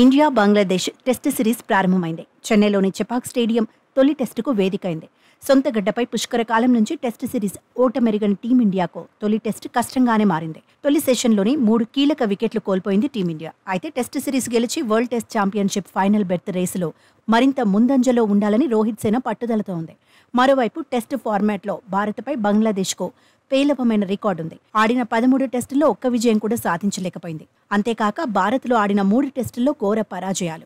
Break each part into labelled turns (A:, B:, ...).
A: India Bangladesh test series ప్రారంభమైంది. చెన్నైలోని Chepauk stadium తొలి టెస్టుకు వేదికైంది. సొంత గడ్డపై పుష్కర కాలం నుంచి టెస్ట్ సిరీస్ ఓటమెరుగని టీమిండియాకు తొలి టెస్ట్ కష్టంగానే మారింది. తొలి సెషన్లోని 3 కీలక వికెట్లు కోల్పోయింది టీమిండియా. అయితే టెస్ట్ సిరీస్ గెలిచి world test championship final berth రేసులో మరింత ముందంజలో ఉండాలని రోహిత్ సేన పట్టుదలతో ఉంది. మరోవైపు టెస్ట్ ఫార్మాట్లో భారత్పై బంగ్లాదేశ్కు పేలవమైన రికార్డుంది. ఆడిన 13 టెస్టుల్లో ఒక్క విజయం కూడా సాధించలేకపోయింది. అంతేకాక భారత్లో ఆడిన 3 టెస్టుల్లో ఘోర పరాజయాలు.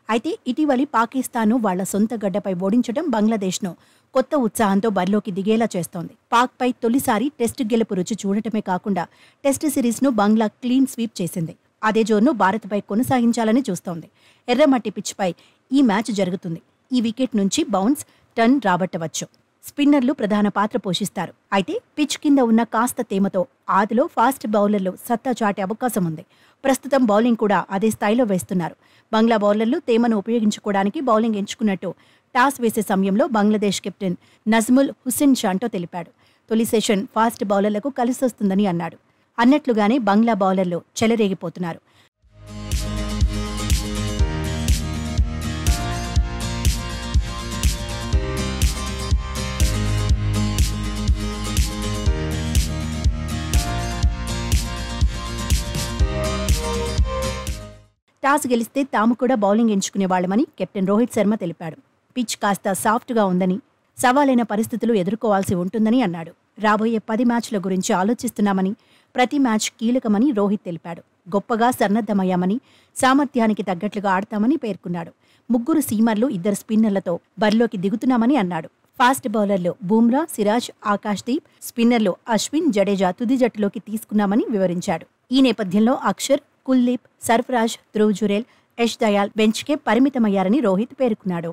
A: అయితే ఇటీవలి పాకిస్తాన్ను వాళ్ల సొంత గడ్డపై ఓడించడం బంగ్లాదేశ్ను కొత్త ఉత్సాహంతో బరిలోకి దిగేలా చేస్తోంది. పాక్పై తొలిసారి టెస్టు గెలుపు రుచి చూడటమే కాకుండా టెస్ట్ సిరీస్ను బంగ్లా క్లీన్ స్వీప్ చేసింది. అదే జోరును భారత్పై కొనసాగించాలని చూస్తోంది. ఎర్రమట్టి పిచ్పై ఈ మ్యాచ్ జరుగుతుంది. ఈ వికెట్ నుంచి బౌన్స్, టర్న్ రాబట్టవచ్చు. స్పిన్నర్లు ప్రధాన పాత్ర పోషిస్తారు. అయితే పిచ్ కింద ఉన్న కాస్త తేమతో ఆదిలో ఫాస్ట్ బౌలర్లు సత్తా చాటే అవకాశం ఉంది. ప్రస్తుతం బౌలింగ్ కూడా అదే స్థాయిలో వేస్తున్నారు. బంగ్లా బౌలర్లు తేమను ఉపయోగించుకోవడానికి బౌలింగ్ ఎంచుకున్నట్టు టాస్ వేసే సమయంలో బంగ్లాదేశ్ కెప్టెన్ నజ్ముల్ హుస్సేన్ షాంటో తెలిపాడు. తొలి సెషన్ ఫాస్ట్ బౌలర్లకు కలిసొస్తుందని అన్నాడు. అన్నట్లుగానే బంగ్లా బౌలర్లు చెలరేగిపోతున్నారు. టాస్ గెలిస్తే తాము కూడా బౌలింగ్ ఎంచుకునేవాళ్లమని కెప్టెన్ రోహిత్ శర్మ తెలిపాడు. పిచ్ కాస్త సాఫ్ట్గా ఉందని, సవాలైన పరిస్థితులు ఎదుర్కోవాల్సి ఉంటుందని అన్నాడు. రాబోయే 10 మ్యాచ్ల గురించి ఆలోచిస్తున్నామని, ప్రతి మ్యాచ్ కీలకమని రోహిత్ తెలిపాడు. గొప్పగా సన్నద్ధమయ్యామని, సామర్థ్యానికి తగ్గట్లుగా ఆడతామని పేర్కొన్నాడు. 3 సీమర్లు, 2 స్పిన్నర్లతో బరిలోకి దిగుతున్నామని అన్నాడు. ఫాస్ట్ బౌలర్లు బూమ్రా, సిరాజ్, ఆకాశ్దీప్, స్పిన్నర్లు అశ్విన్, జడేజా తుది జట్టులోకి తీసుకున్నామని వివరించాడు. ఈ నేపథ్యంలో అక్షర్, కుల్దీప్, సర్ఫరాజ్, ధ్రువ్ జురేల్, యష్ దయాల్ బెంచ్కే పరిమితమయ్యారని రోహిత్ పేర్కొన్నాడు.